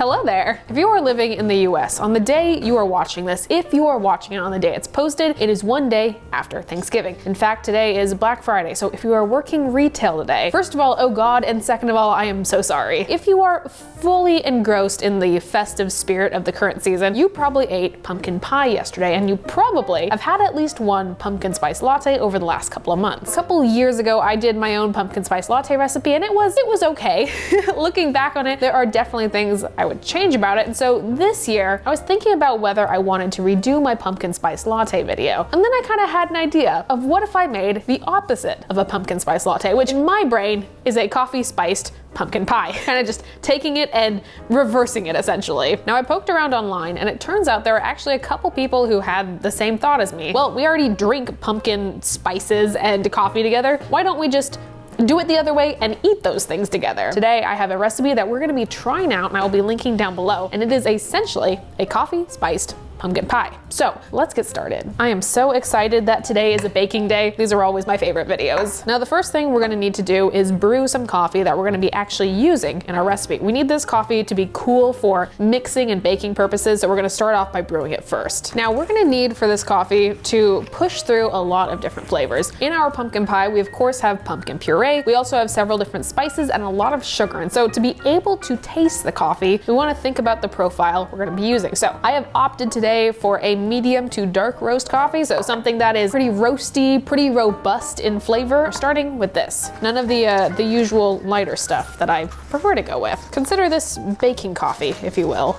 Hello there. If you are living in the US on the day you are watching this, if you are watching it on the day it's posted, it is one day after Thanksgiving. In fact, today is Black Friday, so if you are working retail today, first of all, oh God, and second of all, I am so sorry. If you are fully engrossed in the festive spirit of the current season, you probably ate pumpkin pie yesterday, and you probably have had at least one pumpkin spice latte over the last couple of months. A couple years ago, I did my own pumpkin spice latte recipe, and it was okay. Looking back on it, there are definitely things I would change about it, and so this year, I was thinking about whether I wanted to redo my pumpkin spice latte video, and then I kind of had an idea of what if I made the opposite of a pumpkin spice latte, which in my brain is a coffee spiced pumpkin pie, kind of just taking it and reversing it essentially. Now I poked around online and it turns out there are actually a couple people who had the same thought as me. Well, we already drink pumpkin spices and coffee together. Why don't we just do it the other way and eat those things together? Today I have a recipe that we're gonna be trying out and I will be linking down below, and it is essentially a coffee spiced pumpkin pie. So let's get started. I am so excited that today is a baking day. These are always my favorite videos. Now the first thing we're gonna need to do is brew some coffee that we're gonna be actually using in our recipe. We need this coffee to be cool for mixing and baking purposes, so we're gonna start off by brewing it first. Now we're gonna need for this coffee to push through a lot of different flavors. In our pumpkin pie, we of course have pumpkin puree. We also have several different spices and a lot of sugar. And so to be able to taste the coffee, we wanna think about the profile we're gonna be using. So I have opted today for a medium to dark roast coffee, so something that is pretty roasty, pretty robust in flavor, starting with this. None of the usual lighter stuff that I prefer to go with. Consider this baking coffee, if you will.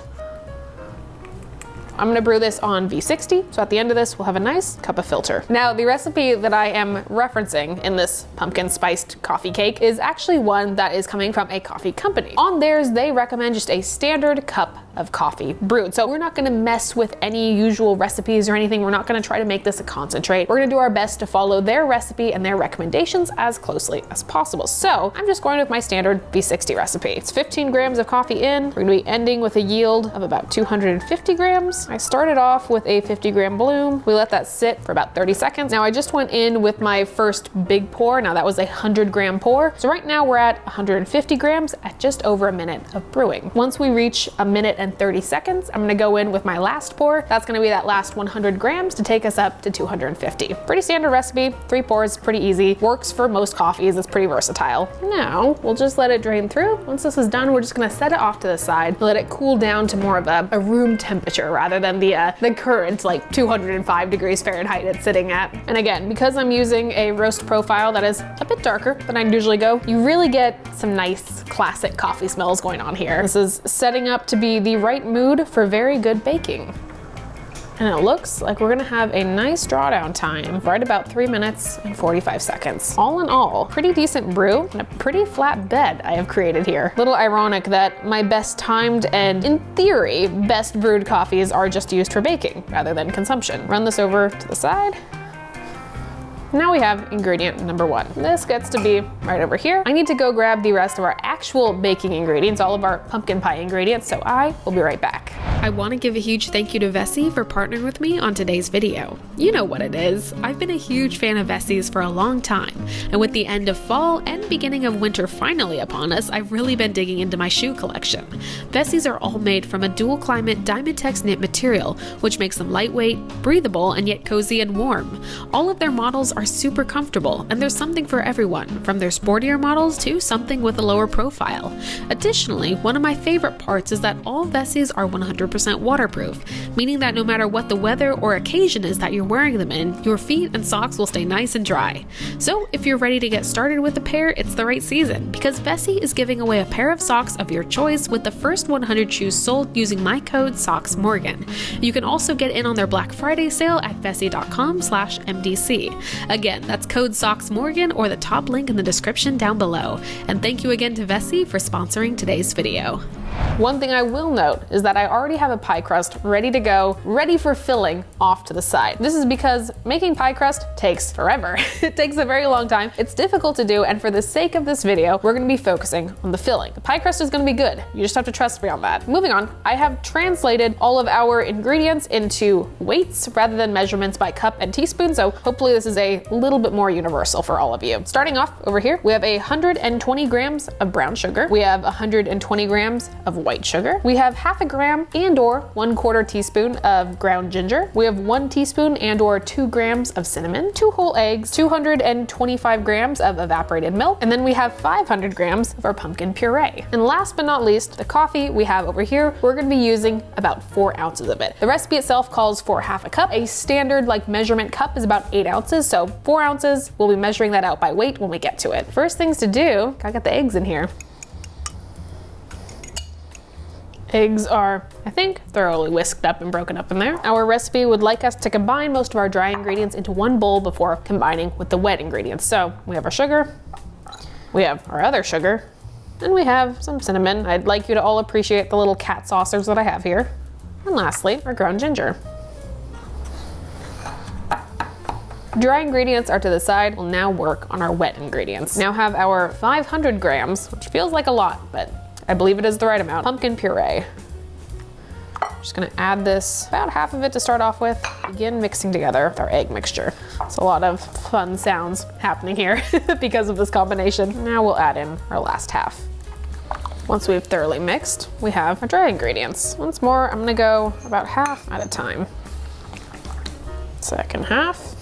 I'm gonna brew this on V60, so at the end of this, we'll have a nice cup of filter. Now, the recipe that I am referencing in this pumpkin spiced coffee cake is actually one that is coming from a coffee company. On theirs, they recommend just a standard cup of coffee brewed. So we're not gonna mess with any usual recipes or anything. We're not gonna try to make this a concentrate. We're gonna do our best to follow their recipe and their recommendations as closely as possible. So I'm just going with my standard V60 recipe. It's 15 grams of coffee in. We're gonna be ending with a yield of about 250 grams. I started off with a 50 gram bloom. We let that sit for about 30 seconds. Now I just went in with my first big pour. Now that was a 100 gram pour. So right now we're at 150 grams at just over a minute of brewing. Once we reach a minute and 30 seconds, I'm gonna go in with my last pour. That's gonna be that last 100 grams to take us up to 250. Pretty standard recipe, 3 pours, pretty easy. Works for most coffees, it's pretty versatile. Now, we'll just let it drain through. Once this is done, we're just gonna set it off to the side, let it cool down to more of a room temperature rather than the current like 205 degrees Fahrenheit it's sitting at. And again, because I'm using a roast profile that is a bit darker than I usually go, you really get some nice classic coffee smells going on here. This is setting up to be the right mood for very good baking. And it looks like we're gonna have a nice drawdown time of right about 3 minutes and 45 seconds. All in all, pretty decent brew and a pretty flat bed I have created here. Little ironic that my best timed and, in theory, best brewed coffees are just used for baking rather than consumption. Run this over to the side. Now we have ingredient number 1. This gets to be right over here. I need to go grab the rest of our actual baking ingredients, all of our pumpkin pie ingredients, so I will be right back. I want to give a huge thank you to Vessi for partnering with me on today's video. You know what it is. I've been a huge fan of Vessi's for a long time, and with the end of fall and beginning of winter finally upon us, I've really been digging into my shoe collection. Vessi's are all made from a dual climate Dynatex knit material, which makes them lightweight, breathable, and yet cozy and warm. All of their models are super comfortable, and there's something for everyone, from their sportier models to something with a lower profile. Additionally, one of my favorite parts is that all Vessi's are 100% waterproof, meaning that no matter what the weather or occasion is that you're wearing them in, your feet and socks will stay nice and dry. So if you're ready to get started with a pair, it's the right season, because Vessi is giving away a pair of socks of your choice with the first 100 shoes sold using my code SOCKSMorgan. You can also get in on their Black Friday sale at vessi.com/MDC. Again, that's code SOCKSMorgan or the top link in the description down below. And thank you again to Vessi for sponsoring today's video. One thing I will note is that I already have a pie crust ready to go, ready for filling off to the side. This is because making pie crust takes forever. It takes a very long time. It's difficult to do, and for the sake of this video, we're gonna be focusing on the filling. The pie crust is gonna be good. You just have to trust me on that. Moving on, I have translated all of our ingredients into weights rather than measurements by cup and teaspoon, so hopefully this is a little bit more universal for all of you. Starting off over here, we have 120 grams of brown sugar. We have 120 grams of white white sugar. We have 1/2 gram and or 1/4 teaspoon of ground ginger. We have 1 teaspoon and or 2 grams of cinnamon, 2 whole eggs, 225 grams of evaporated milk, and then we have 500 grams of our pumpkin puree. And last but not least, the coffee we have over here, we're gonna be using about 4 ounces of it. The recipe itself calls for 1/2 cup. A standard measurement cup is about 8 ounces, so 4 ounces, we'll be measuring that out by weight when we get to it. First things to do, gotta get the eggs in here. Eggs are, I think, thoroughly whisked up and broken up in there. Our recipe would like us to combine most of our dry ingredients into one bowl before combining with the wet ingredients. So we have our sugar, we have our other sugar, and we have some cinnamon. I'd like you to all appreciate the little cat saucers that I have here. And lastly, our ground ginger. Dry ingredients are to the side. We'll now work on our wet ingredients. Now have our 500 grams, which feels like a lot, but I believe it is the right amount, pumpkin puree. Just gonna add this, about half of it to start off with. Begin mixing together with our egg mixture. It's a lot of fun sounds happening here because of this combination. Now we'll add in our last half. Once we've thoroughly mixed, we have our dry ingredients. Once more, I'm gonna go about half at a time. Second half.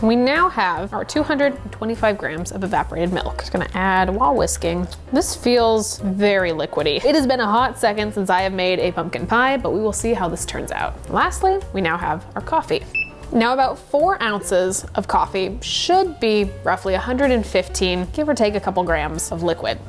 We now have our 225 grams of evaporated milk. Just gonna add while whisking. This feels very liquidy. It has been a hot second since I have made a pumpkin pie, but we will see how this turns out. Lastly, we now have our coffee. Now about 4 ounces of coffee should be roughly 115, give or take a couple grams of liquid.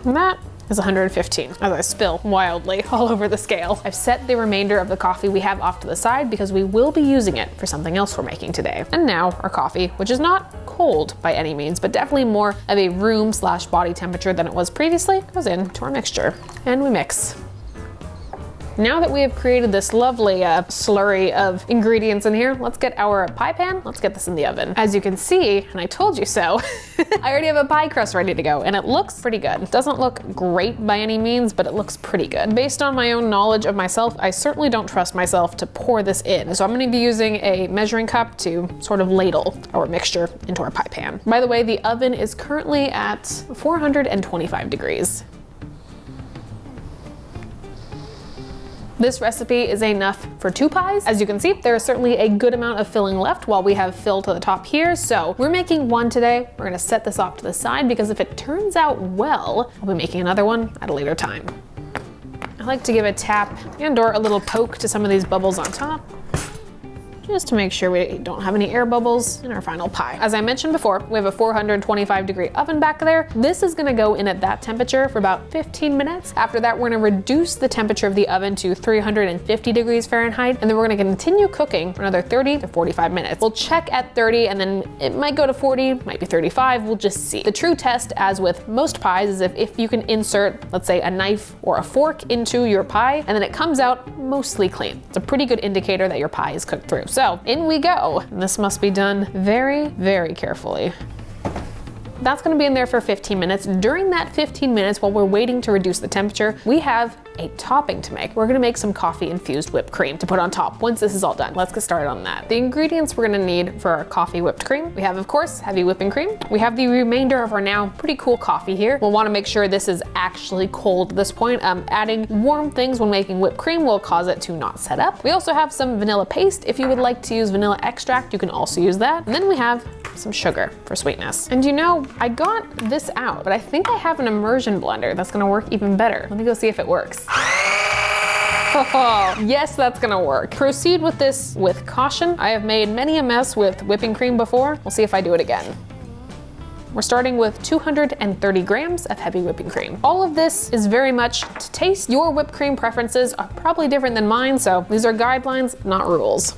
And that is 115 as I spill wildly all over the scale. I've set the remainder of the coffee we have off to the side because we will be using it for something else we're making today. And now our coffee, which is not cold by any means, but definitely more of a room/body temperature than it was previously, goes into our mixture and we mix. Now that we have created this lovely slurry of ingredients in here, let's get our pie pan, let's get this in the oven. As you can see, and I told you so, I already have a pie crust ready to go and it looks pretty good. It doesn't look great by any means, but it looks pretty good. Based on my own knowledge of myself, I certainly don't trust myself to pour this in. So I'm gonna be using a measuring cup to sort of ladle our mixture into our pie pan. By the way, the oven is currently at 425 degrees. This recipe is enough for 2 pies. As you can see, there is certainly a good amount of filling left while we have fill to the top here. So we're making one today. We're gonna set this off to the side because if it turns out well, I'll be making another one at a later time. I like to give a tap and or a little poke to some of these bubbles on top, just to make sure we don't have any air bubbles in our final pie. As I mentioned before, we have a 425 degree oven back there. This is gonna go in at that temperature for about 15 minutes. After that, we're gonna reduce the temperature of the oven to 350 degrees Fahrenheit, and then we're gonna continue cooking for another 30 to 45 minutes. We'll check at 30, and then it might go to 40, might be 35, we'll just see. The true test, as with most pies, is if you can insert, let's say, a knife or a fork into your pie, and then it comes out mostly clean. It's a pretty good indicator that your pie is cooked through. So in we go. This must be done very, very carefully. That's gonna be in there for 15 minutes. During that 15 minutes, while we're waiting to reduce the temperature, we have a topping to make. We're gonna make some coffee-infused whipped cream to put on top once this is all done. Let's get started on that. The ingredients we're gonna need for our coffee whipped cream, we have, of course, heavy whipping cream. We have the remainder of our now pretty cool coffee here. We'll wanna make sure this is actually cold at this point. Adding warm things when making whipped cream will cause it to not set up. We also have some vanilla paste. If you would like to use vanilla extract, you can also use that. And then we have some sugar for sweetness. And you know, I got this out, but I think I have an immersion blender that's gonna work even better. Let me go see if it works. Oh, yes, that's gonna work. Proceed with this with caution. I have made many a mess with whipping cream before. We'll see if I do it again. We're starting with 230 grams of heavy whipping cream. All of this is very much to taste. Your whipped cream preferences are probably different than mine, so these are guidelines, not rules.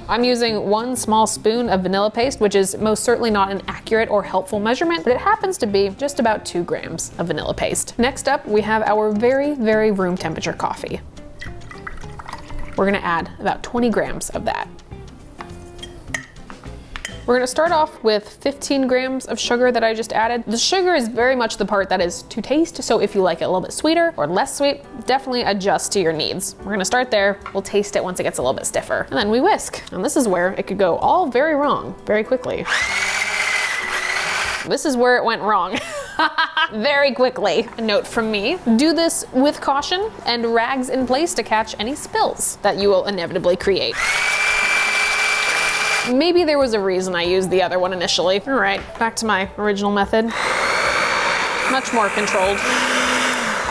I'm using 1 small spoon of vanilla paste, which is most certainly not an accurate or helpful measurement, but it happens to be just about 2 grams of vanilla paste. Next up, we have our very, very room temperature coffee. We're gonna add about 20 grams of that. We're gonna start off with 15 grams of sugar that I just added. The sugar is very much the part that is to taste, so if you like it a little bit sweeter or less sweet, definitely adjust to your needs. We're gonna start there, we'll taste it once it gets a little bit stiffer. And then we whisk. And this is where it could go all very wrong, very quickly. This is where it went wrong. very quickly. A note from me, do this with caution and rags in place to catch any spills that you will inevitably create. Maybe there was a reason I used the other one initially. All right, back to my original method. Much more controlled.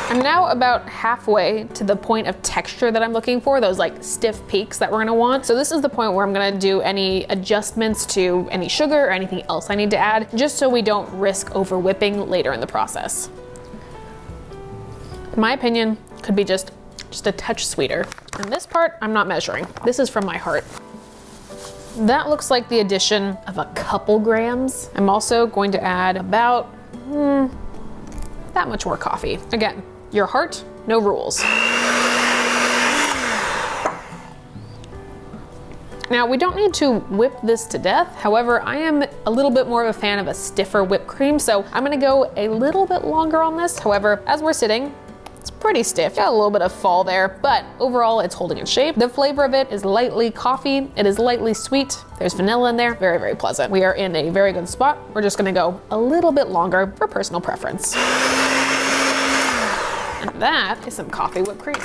I'm now about halfway to the point of texture that I'm looking for, those like stiff peaks that we're gonna want. So this is the point where I'm gonna do any adjustments to any sugar or anything else I need to add, just so we don't risk over whipping later in the process. In my opinion, could be just a touch sweeter. And this part, I'm not measuring. This is from my heart. That looks like the addition of a couple grams. I'm also going to add about that much more coffee. Again, your heart, no rules. Now, we don't need to whip this to death. However, I am a little bit more of a fan of a stiffer whipped cream, so I'm gonna go a little bit longer on this. However, as we're sitting, it's pretty stiff. Got a little bit of fall there, but overall it's holding its shape. The flavor of it is lightly coffee. It is lightly sweet. There's vanilla in there. Very, very pleasant. We are in a very good spot. We're just gonna go a little bit longer for personal preference. And that is some coffee whipped cream.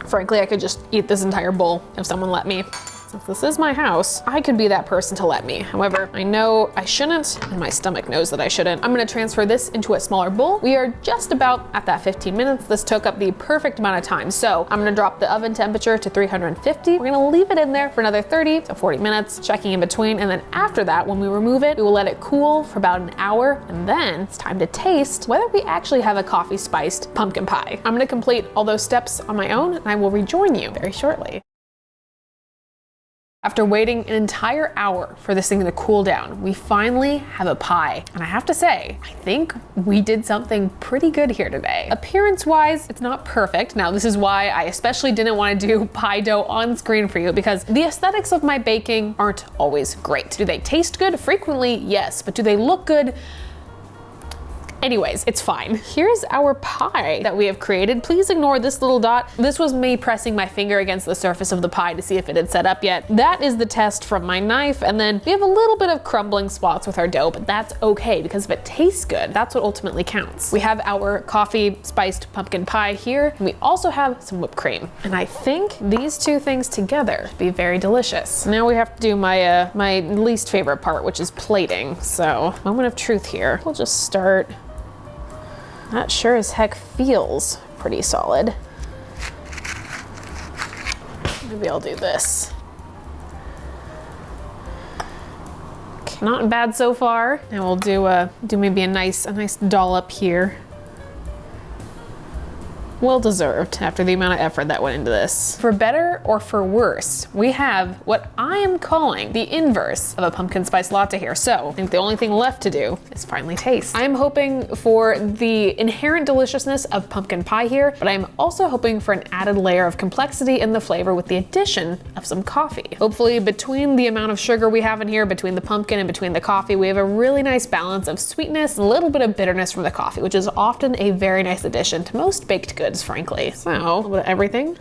Frankly, I could just eat this entire bowl if someone let me. Since this is my house, I could be that person to let me. However, I know I shouldn't, and my stomach knows that I shouldn't. I'm gonna transfer this into a smaller bowl. We are just about at that 15 minutes. This took up the perfect amount of time. So I'm gonna drop the oven temperature to 350. We're gonna leave it in there for another 30 to 40 minutes, checking in between. And then after that, when we remove it, we will let it cool for about an hour. And then it's time to taste whether we actually have a coffee spiced pumpkin pie. I'm gonna complete all those steps on my own, and I will rejoin you very shortly. After waiting an entire hour for this thing to cool down, we finally have a pie. And I have to say, I think we did something pretty good here today. Appearance-wise, it's not perfect. Now, this is why I especially didn't want to do pie dough on screen for you, because the aesthetics of my baking aren't always great. Do they taste good? Frequently, yes. But do they look good? Anyways, it's fine. Here's our pie that we have created. Please ignore this little dot. This was me pressing my finger against the surface of the pie to see if it had set up yet. That is the test from my knife. And then we have a little bit of crumbling spots with our dough, but that's okay, because if it tastes good, that's what ultimately counts. We have our coffee spiced pumpkin pie here, and we also have some whipped cream. And I think these two things together would be very delicious. Now we have to do my my least favorite part, which is plating. So, moment of truth here. We'll just start. That sure as heck feels pretty solid. Maybe I'll do this. Okay, not bad so far. Now we'll do maybe a nice dollop here. Well deserved after the amount of effort that went into this. For better or for worse, we have what I am calling the inverse of a pumpkin spice latte here. So I think the only thing left to do is finally taste. I'm hoping for the inherent deliciousness of pumpkin pie here, but I'm also hoping for an added layer of complexity in the flavor with the addition of some coffee. Hopefully between the amount of sugar we have in here, between the pumpkin and between the coffee, we have a really nice balance of sweetness and a little bit of bitterness from the coffee, which is often a very nice addition to most baked goods, frankly. So, a little bit of everything.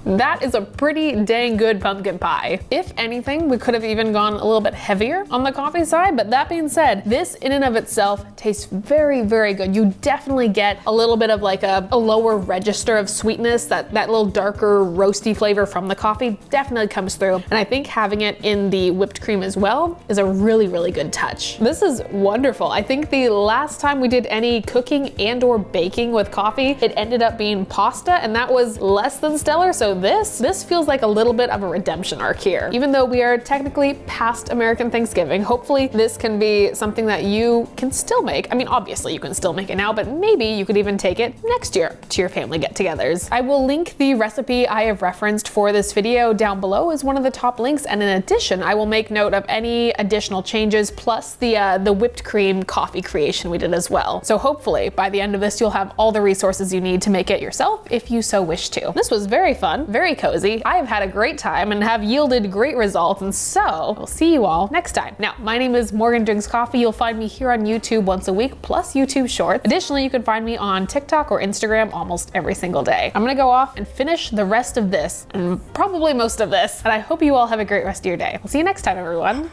That is a pretty dang good pumpkin pie. If anything, we could have even gone a little bit heavier on the coffee side, but that being said, this in and of itself tastes very, very good. You definitely get a little bit of like a lower register of sweetness, that little darker roasty flavor from the coffee definitely comes through. And I think having it in the whipped cream as well is a really, really good touch. This is wonderful. I think the last time we did any cooking and or baking with coffee, it ended up being pasta, and that was less than stellar. So this feels like a little bit of a redemption arc here. Even though we are technically past American Thanksgiving, hopefully this can be something that you can still make. I mean, obviously you can still make it now, but maybe you could even take it next year to your family get-togethers. I will link the recipe I have referenced for this video down below as one of the top links, and in addition, I will make note of any additional changes, plus the whipped cream coffee creation we did as well. So hopefully by the end of this, you'll have all the resources you need to make it yourself if you so wish to. This was very fun, very cozy. I have had a great time and have yielded great results, and so we'll see you all next time. Now, my name is Morgan Drinks Coffee. You'll find me here on YouTube once a week, plus YouTube Shorts. Additionally, you can find me on TikTok or Instagram almost every single day. I'm gonna go off and finish the rest of this, and probably most of this, and I hope you all have a great rest of your day. We'll see you next time, everyone.